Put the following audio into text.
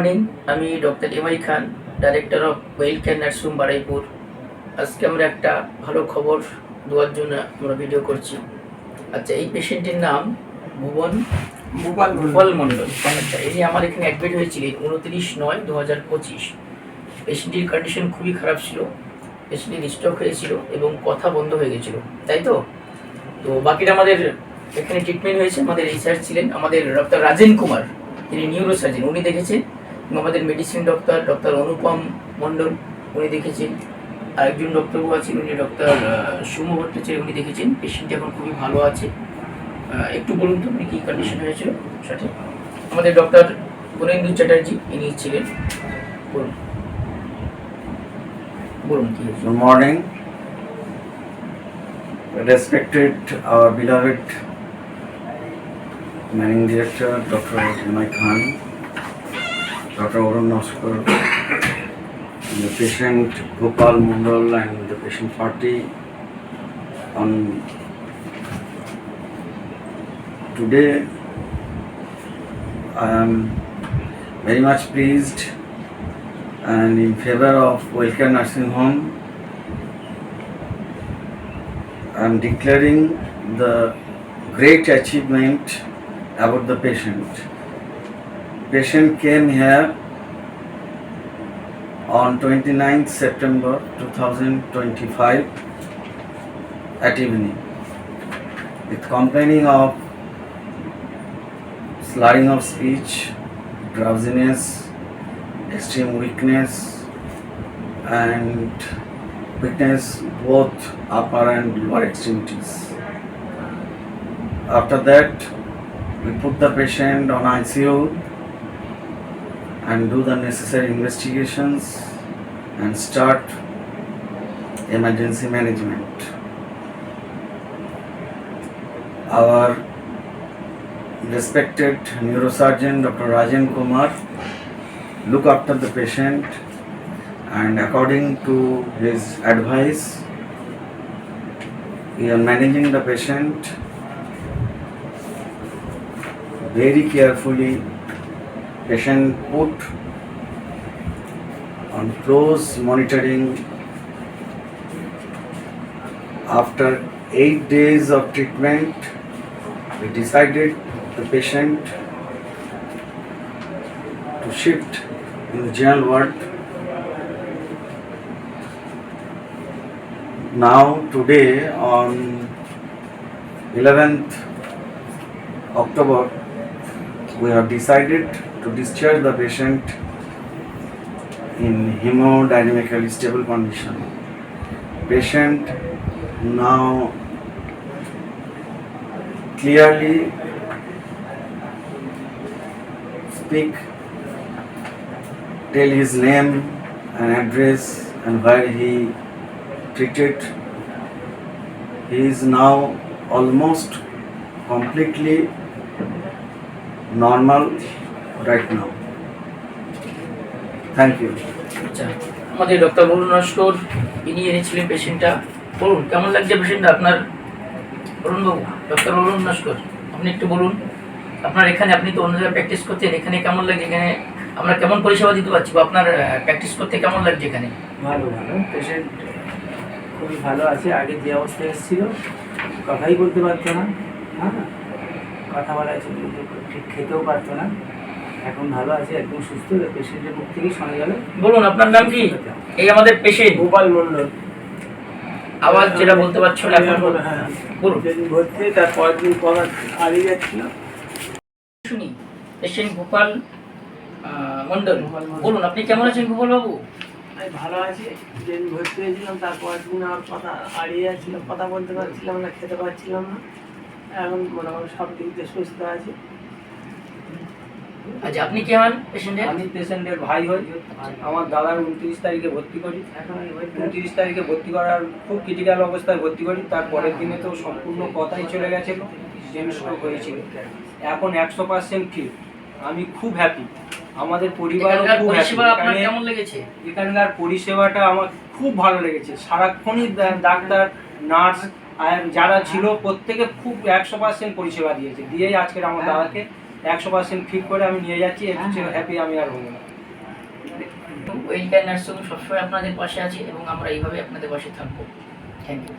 Morning, আমি doctor MI Khan, director of well care nursing home Baruipur. আজকে আমরা একটা ভালো খবর দেওয়ার জন্য আমরা ভিডিও করছি। আচ্ছা, এই পেশেন্টের নাম ভূপাল মণ্ডল। আচ্ছা, ইনি আমার এখানে অ্যাডমিট হয়েছিলেন 29/9/2025। পেশেন্টের কন্ডিশন খুবই খারাপ ছিল, পেশেন্টের স্ট্রোক হয়েছিল এবং কথা বন্ধ হয়ে গেছিলো, তাই তো বাকিটা আমাদের এখানে ট্রিটমেন্ট হয়েছে। আমাদের রিসার্চ ছিলেন আমাদের ডক্টর রাজেন কুমার, তিনি নিউরোসার্জন, উনি দেখেছেন। এবং আমাদের মেডিসিন ডক্টর অনুপম মণ্ডল, উনি দেখেছেন। আরেকজন ডক্টরবাবু আছেন, উনি ডক্টর সুম ভট্টাচার্য, উনি দেখেছেন। পেশেন্ট এখন খুবই ভালো আছে। একটু বলুন তো আপনি কী কন্ডিশন হয়েছিল সঠিক। আমাদের ডক্টর গুণেন্দু চ্যাটার্জি, ইনি ছিলেন। বলুন বলুন কি হয়েছিল। Good morning, respected our beloved Managing Director Dr. Emai Khan, Dr. Arun Noskar, the patient Gopal Mondal and the patient party. On today, I am very much pleased and in favor of Wellcare Nursing Home. I am declaring the great achievement about the patient. Patient came here on 29th September 2025 at evening with complaining of slurring of speech, drowsiness, extreme weakness both upper and lower extremities. After that, we put the patient on ICU and do the necessary investigations and start emergency management. Our respected neurosurgeon Dr. Rajan Kumar look after the patient, and according to his advice, we are managing the patient very carefully. Patient put on close monitoring. After 8 days of treatment, we decided the patient to shift in the general ward. Now today on 11th October, we have decided to discharge the patient in hemodynamically stable condition. Patient now clearly speak, tell his name and address and where he treated. He is now almost completely normal right now. Thank you. আচ্ছা, আমাদের doctor অরুণ নস্কর, ইনি এনেছিলেন পেশেন্টটা। বলুন কেমন লাগছে পেশেন্টটা আপনার। অরুণবাবু, doctor অরুণ নস্কর, আপনি একটু বলুন আপনার এখানে, আপনি তো অন্য জায়গায় প্র্যাকটিস করছেন, এখানে কেমন লাগছে, এখানে আমরা কেমন পরিষেবা দিতে পারছি, বা আপনার প্র্যাকটিস করতে কেমন লাগছে এখানে। ভালো পেশেন্ট খুবই ভালো আছে। আগে যে অবস্থায় এসেছিল কথাই বলতে পারতো না, হ্যাঁ, কথা বলা ঠিক খেতেও পারতো না। এখন ভালো আছে, একদম সুস্থ। পেশেন্টের মুখ থেকেই শোনা গেল। বলুন আপনার নাম কি। এই আমাদের পেশেন্ট গোপাল মণ্ডল। আওয়াজ যেটা বলতে পারছো না এখন বলুন। হ্যাঁ, বলুন। যেদিন ভর্তি তার পরের দিন কথা হারিয়ে যাচ্ছিল। শুনি পেশেন্ট গোপাল মণ্ডল, বলুন আপনি কেমন আছেন গোপাল বাবু। আমি ভালো আছি। যেদিন ভর্তি হয়েছিলাম তার পরের দিন আমার কথা হারিয়ে যাচ্ছিল, কথা বলতে পারছিলাম না, খেতে পারছিলাম না। এখন মোটামুটি সব দিক দিয়ে সুস্থ আছি। আচ্ছা, আপনি কেমন পেশেন্টের। আমি পেশেন্টের ভাই হই। আমার দাদার 29 তারিখে ভর্তি করি। এখন 29 তারিখে ভর্তি করার খুব ক্রিটিক্যাল অবস্থায় ভর্তি করি। তার পরের দিনে তো সম্পূর্ণ কথাই চলে গেছিল, ব্রেন স্ট্রোক হয়েছিল। এখন 100% ঠিক। আমি খুব হ্যাপি, আমাদের পরিবারও খুব হ্যাপি। কেমন লেগেছে এখানকার পরিষেবাটা আমার খুব ভালো লেগেছে। সারাক্ষণই ডাক্তার, নার্স আর যারা ছিল প্রত্যেকে খুব 100% পরিষেবা দিয়েছে। দিয়েই আজকের আমার দাদাকে 100% ফিট করে আমি নিয়ে যাচ্ছি। হ্যাপি আমি আর হবো না। ওয়েল কেয়ার নার্সিং হোম সবসময় আপনাদের পাশে আছে এবং আমরা এইভাবে আপনাদের পাশে থাকবো। Thank you.